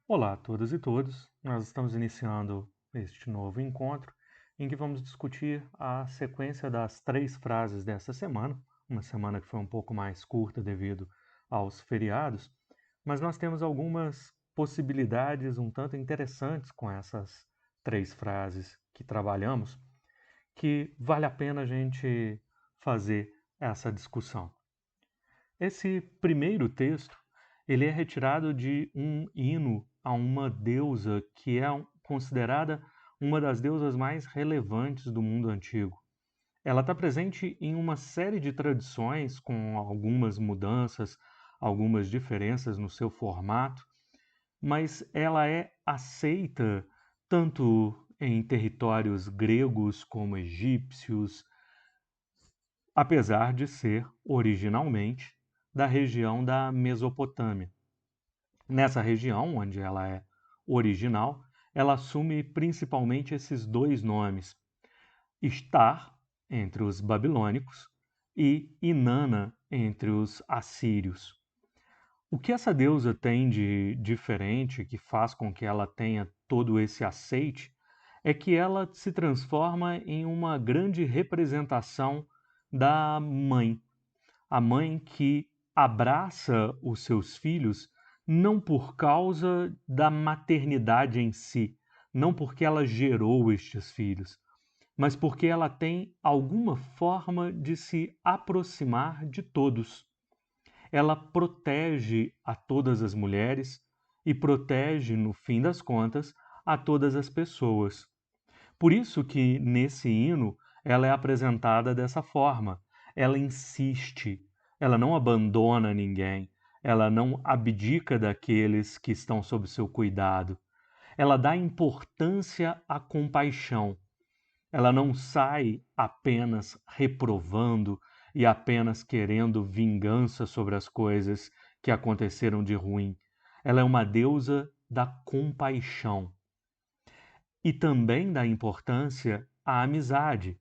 Olá a todas e todos, nós estamos iniciando este novo encontro em que vamos discutir a sequência das 3 frases desta semana, uma semana que foi um pouco mais curta devido aos feriados, mas nós temos algumas possibilidades um tanto interessantes com essas 3 frases que trabalhamos, que vale a pena a gente fazer essa discussão. Esse primeiro texto, ele é retirado de um hino a uma deusa que é considerada uma das deusas mais relevantes do mundo antigo. Ela está presente em uma série de tradições com algumas mudanças, algumas diferenças no seu formato, mas ela é aceita tanto em territórios gregos como egípcios, apesar de ser originalmente da região da Mesopotâmia. Nessa região, onde ela é original, ela assume principalmente esses dois nomes: Ishtar, entre os babilônicos, e Inanna, entre os assírios. O que essa deusa tem de diferente, que faz com que ela tenha todo esse aceite, é que ela se transforma em uma grande representação da mãe, a mãe que abraça os seus filhos não por causa da maternidade em si, não porque ela gerou estes filhos, mas porque ela tem alguma forma de se aproximar de todos. Ela protege a todas as mulheres e protege, no fim das contas, a todas as pessoas. Por isso que nesse hino ela é apresentada dessa forma. Ela insiste, ela não abandona ninguém, ela não abdica daqueles que estão sob seu cuidado. Ela dá importância à compaixão. Ela não sai apenas reprovando e apenas querendo vingança sobre as coisas que aconteceram de ruim. Ela é uma deusa da compaixão e também dá importância à amizade,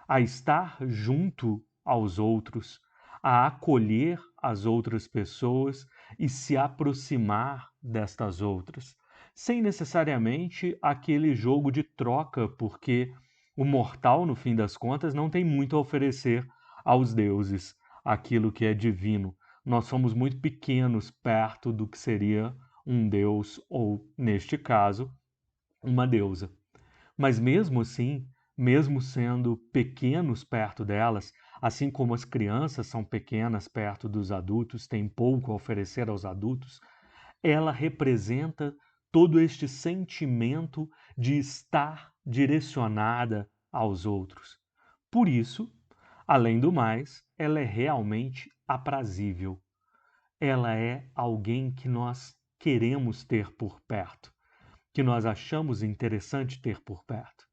a estar junto aos outros, a acolher as outras pessoas e se aproximar destas outras, sem necessariamente aquele jogo de troca, porque o mortal, no fim das contas, não tem muito a oferecer aos deuses, aquilo que é divino. Nós somos muito pequenos perto do que seria um deus ou, neste caso, uma deusa. Mas mesmo assim, mesmo sendo pequenos perto delas, assim como as crianças são pequenas perto dos adultos, têm pouco a oferecer aos adultos, ela representa todo este sentimento de estar direcionada aos outros. Por isso, além do mais, ela é realmente aprazível. Ela é alguém que nós queremos ter por perto, que nós achamos interessante ter por perto.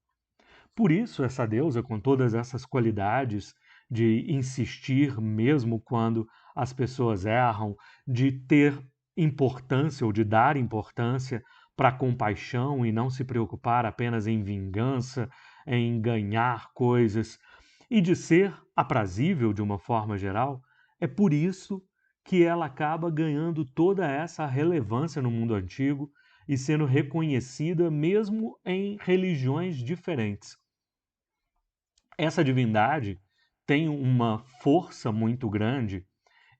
Por isso, essa deusa, com todas essas qualidades de insistir mesmo quando as pessoas erram, de ter importância ou de dar importância para a compaixão e não se preocupar apenas em vingança, em ganhar coisas, e de ser aprazível de uma forma geral, é por isso que ela acaba ganhando toda essa relevância no mundo antigo e sendo reconhecida mesmo em religiões diferentes. Essa divindade tem uma força muito grande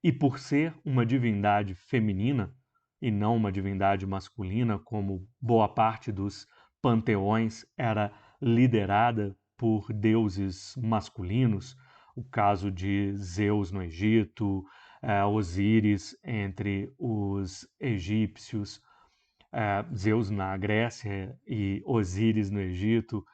e, por ser uma divindade feminina e não uma divindade masculina, como boa parte dos panteões era liderada por deuses masculinos, o caso de Zeus no Egito, Osíris entre os egípcios, Zeus na Grécia e Osíris no Egito.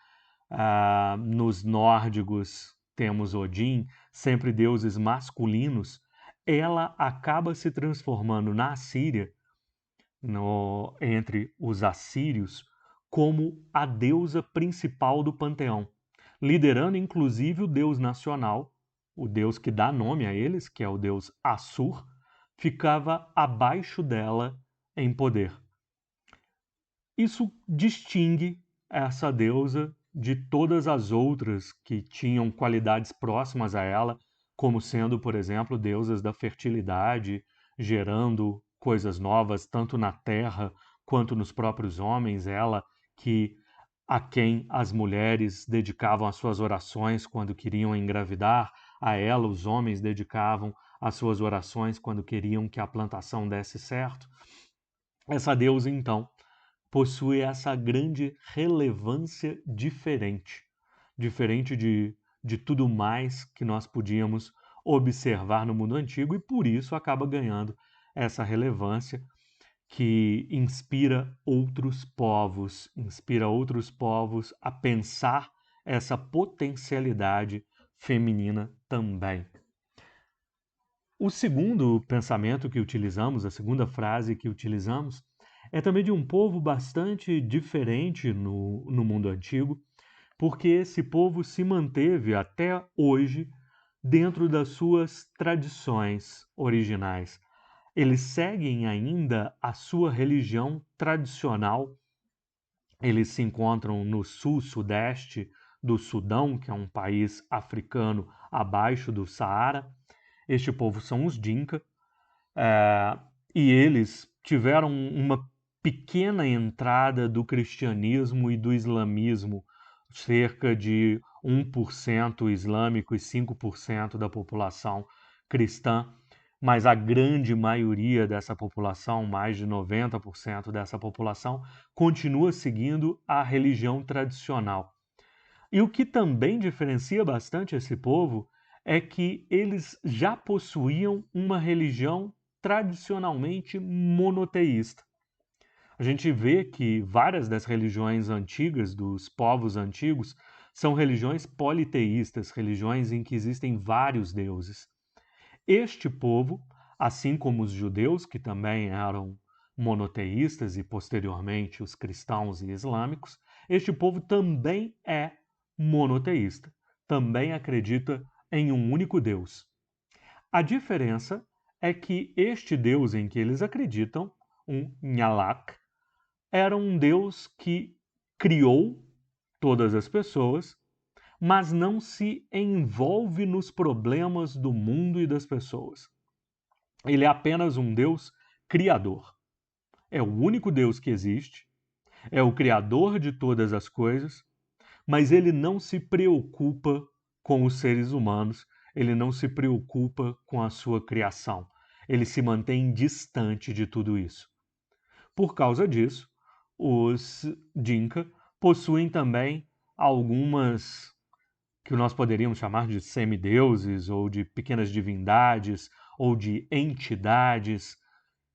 Nos nórdicos temos Odin, sempre deuses masculinos. Ela acaba se transformando na Assíria, entre os assírios, como a deusa principal do panteão, liderando inclusive o deus nacional, o deus que dá nome a eles, que é o deus Assur, ficava abaixo dela em poder. Isso distingue essa deusa de todas as outras que tinham qualidades próximas a ela, como sendo, por exemplo, deusas da fertilidade, gerando coisas novas tanto na terra quanto nos próprios homens, ela a quem as mulheres dedicavam as suas orações quando queriam engravidar, a ela os homens dedicavam as suas orações quando queriam que a plantação desse certo. Essa deusa, então, possui essa grande relevância diferente de tudo mais que nós podíamos observar no mundo antigo, e por isso acaba ganhando essa relevância que inspira outros povos a pensar essa potencialidade feminina também. O segundo pensamento que utilizamos, a segunda frase que utilizamos, é também de um povo bastante diferente no mundo antigo, porque esse povo se manteve até hoje dentro das suas tradições originais. Eles seguem ainda a sua religião tradicional. Eles se encontram no sul-sudeste do Sudão, que é um país africano abaixo do Saara. Este povo são os Dinka, e eles tiveram uma pequena entrada do cristianismo e do islamismo, cerca de 1% islâmico e 5% da população cristã, mas a grande maioria dessa população, mais de 90% dessa população, continua seguindo a religião tradicional. E o que também diferencia bastante esse povo é que eles já possuíam uma religião tradicionalmente monoteísta. A gente vê que várias das religiões antigas, dos povos antigos, são religiões politeístas, religiões em que existem vários deuses. Este povo, assim como os judeus, que também eram monoteístas, e posteriormente os cristãos e islâmicos, este povo também é monoteísta, também acredita em um único Deus. A diferença é que este Deus em que eles acreditam, um Nhalak, era um Deus que criou todas as pessoas, mas não se envolve nos problemas do mundo e das pessoas. Ele é apenas um Deus criador. É o único Deus que existe, é o criador de todas as coisas, mas ele não se preocupa com os seres humanos, ele não se preocupa com a sua criação. Ele se mantém distante de tudo isso. Por causa disso, os Dinka possuem também algumas que nós poderíamos chamar de semideuses ou de pequenas divindades ou de entidades,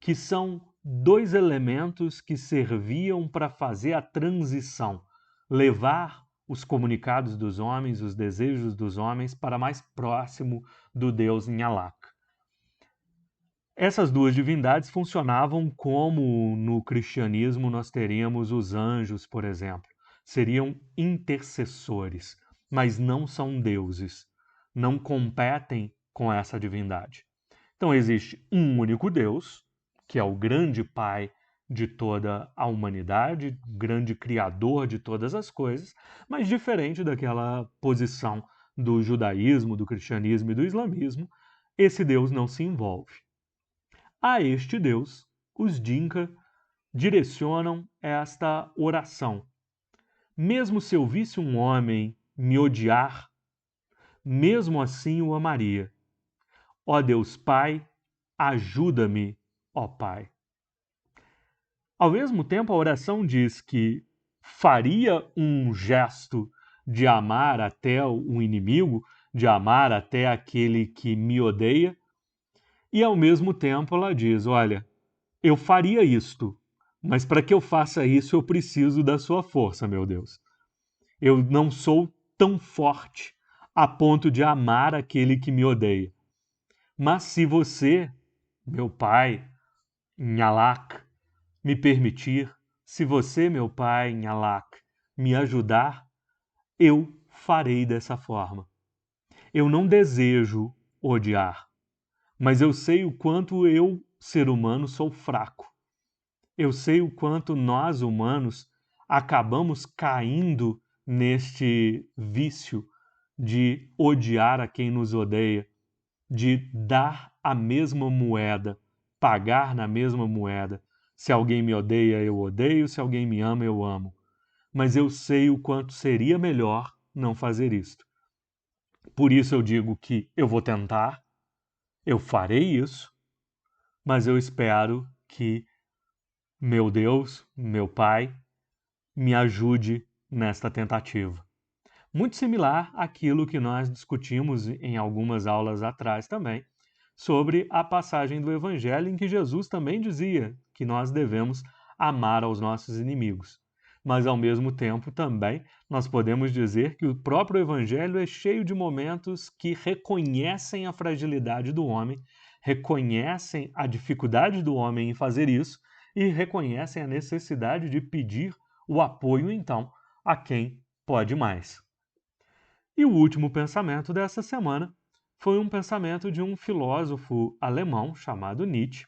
que são dois elementos que serviam para fazer a transição, levar os comunicados dos homens, os desejos dos homens para mais próximo do Deus Nhalak. Essas duas divindades funcionavam como no cristianismo nós teríamos os anjos, por exemplo. Seriam intercessores, mas não são deuses, não competem com essa divindade. Então existe um único Deus, que é o grande Pai de toda a humanidade, grande Criador de todas as coisas, mas diferente daquela posição do judaísmo, do cristianismo e do islamismo, esse Deus não se envolve. A este Deus, os Dinka direcionam esta oração. Mesmo se eu visse um homem me odiar, mesmo assim o amaria. Ó Deus Pai, ajuda-me, ó Pai. Ao mesmo tempo, a oração diz que faria um gesto de amar até o inimigo, de amar até aquele que me odeia, e ao mesmo tempo ela diz: olha, eu faria isto, mas para que eu faça isso eu preciso da sua força, meu Deus. Eu não sou tão forte a ponto de amar aquele que me odeia. Mas se você, meu Pai, Nhalak, me permitir, se você, meu Pai, Nhalak, me ajudar, eu farei dessa forma. Eu não desejo odiar, mas eu sei o quanto eu, ser humano, sou fraco. Eu sei o quanto nós, humanos, acabamos caindo neste vício de odiar a quem nos odeia, de dar a mesma moeda, pagar na mesma moeda, Se alguém me odeia, eu odeio, se alguém me ama, eu amo. Mas eu sei o quanto seria melhor não fazer isto. Por isso eu digo que eu vou tentar, eu farei isso, mas eu espero que meu Deus, meu Pai, me ajude nesta tentativa. Muito similar àquilo que nós discutimos em algumas aulas atrás também, sobre a passagem do Evangelho em que Jesus também dizia que nós devemos amar aos nossos inimigos. Mas, ao mesmo tempo, também nós podemos dizer que o próprio Evangelho é cheio de momentos que reconhecem a fragilidade do homem, reconhecem a dificuldade do homem em fazer isso e reconhecem a necessidade de pedir o apoio, então, a quem pode mais. E o último pensamento dessa semana foi um pensamento de um filósofo alemão chamado Nietzsche.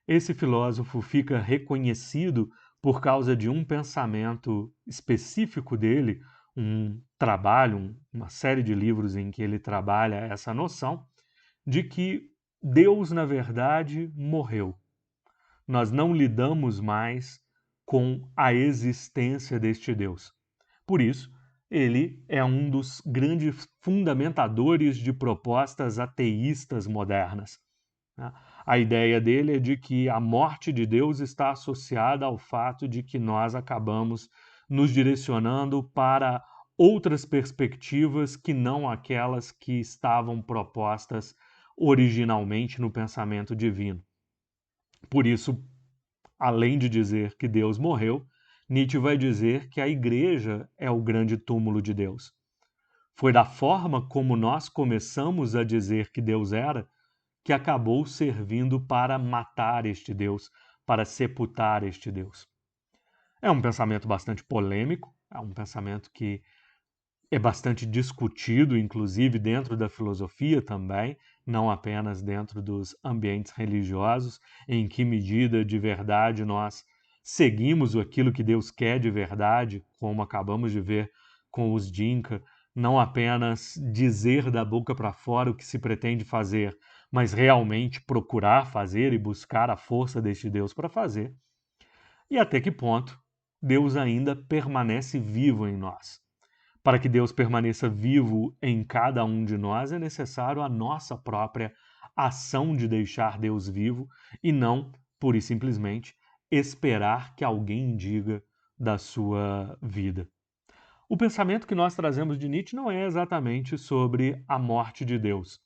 Esse filósofo fica reconhecido por causa de um pensamento específico dele, um trabalho, uma série de livros em que ele trabalha essa noção de que Deus, na verdade, morreu. Nós não lidamos mais com a existência deste Deus. Por isso, ele é um dos grandes fundamentadores de propostas ateístas modernas. A ideia dele é de que a morte de Deus está associada ao fato de que nós acabamos nos direcionando para outras perspectivas que não aquelas que estavam propostas originalmente no pensamento divino. Por isso, além de dizer que Deus morreu, Nietzsche vai dizer que a igreja é o grande túmulo de Deus. Foi da forma como nós começamos a dizer que Deus era, que acabou servindo para matar este Deus, para sepultar este Deus. É um pensamento bastante polêmico, é um pensamento que é bastante discutido, inclusive dentro da filosofia também, não apenas dentro dos ambientes religiosos, em que medida de verdade nós seguimos aquilo que Deus quer de verdade, como acabamos de ver com os Dinka, não apenas dizer da boca para fora o que se pretende fazer, mas realmente procurar fazer e buscar a força deste Deus para fazer. E até que ponto Deus ainda permanece vivo em nós. Para que Deus permaneça vivo em cada um de nós, é necessário a nossa própria ação de deixar Deus vivo e não, pura e simplesmente, esperar que alguém diga da sua vida. O pensamento que nós trazemos de Nietzsche não é exatamente sobre a morte de Deus,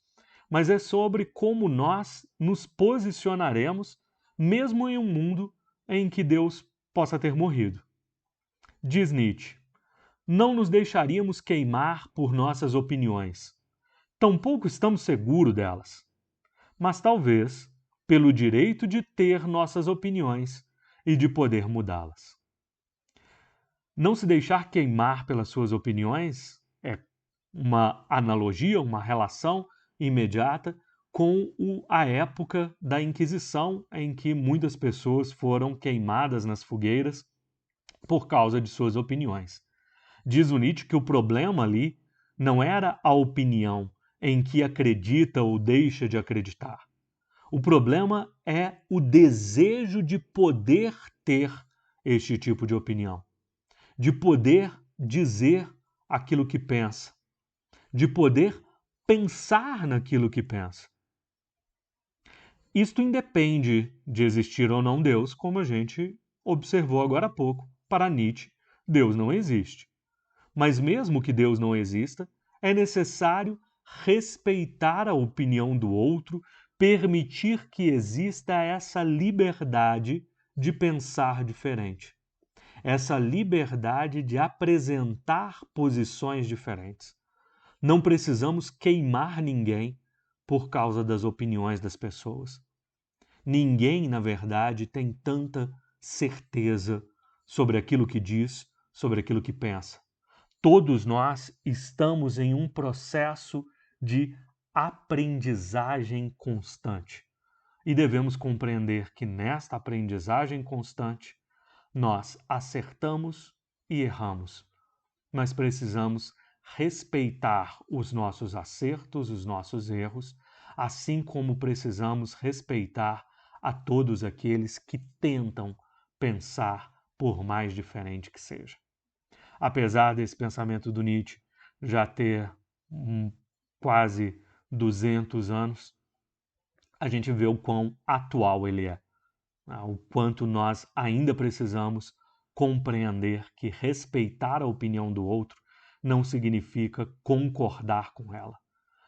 mas é sobre como nós nos posicionaremos mesmo em um mundo em que Deus possa ter morrido. Diz Nietzsche: não nos deixaríamos queimar por nossas opiniões. Tampouco estamos seguros delas. Mas talvez pelo direito de ter nossas opiniões e de poder mudá-las. Não se deixar queimar pelas suas opiniões é uma analogia, uma relação imediata com a época da Inquisição, em que muitas pessoas foram queimadas nas fogueiras por causa de suas opiniões. Diz o Nietzsche que o problema ali não era a opinião em que acredita ou deixa de acreditar. O problema é o desejo de poder ter este tipo de opinião, de poder dizer aquilo que pensa, de poder pensar naquilo que pensa. Isto independe de existir ou não Deus, como a gente observou agora há pouco. Para Nietzsche, Deus não existe. Mas mesmo que Deus não exista, é necessário respeitar a opinião do outro, permitir que exista essa liberdade de pensar diferente, essa liberdade de apresentar posições diferentes. Não precisamos queimar ninguém por causa das opiniões das pessoas. Ninguém, na verdade, tem tanta certeza sobre aquilo que diz, sobre aquilo que pensa. Todos nós estamos em um processo de aprendizagem constante. E devemos compreender que nesta aprendizagem constante, nós acertamos e erramos, mas precisamos respeitar os nossos acertos, os nossos erros, assim como precisamos respeitar a todos aqueles que tentam pensar, por mais diferente que seja. Apesar desse pensamento do Nietzsche já ter quase 200 anos, a gente vê o quão atual ele é, né? O quanto nós ainda precisamos compreender que respeitar a opinião do outro não significa concordar com ela.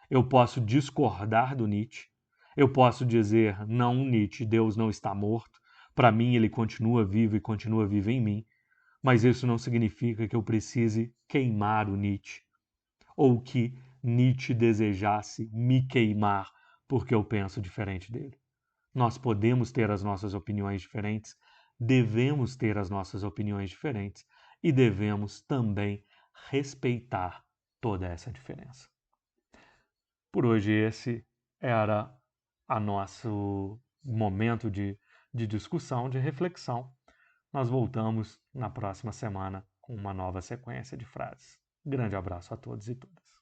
Eu posso discordar do Nietzsche, eu posso dizer, não, Nietzsche, Deus não está morto, para mim ele continua vivo e continua vivo em mim, mas isso não significa que eu precise queimar o Nietzsche, ou que Nietzsche desejasse me queimar porque eu penso diferente dele. Nós podemos ter as nossas opiniões diferentes, devemos ter as nossas opiniões diferentes e devemos também respeitar toda essa diferença. Por hoje esse era o nosso momento de discussão, de reflexão. Nós voltamos na próxima semana com uma nova sequência de frases. Grande abraço a todos e todas.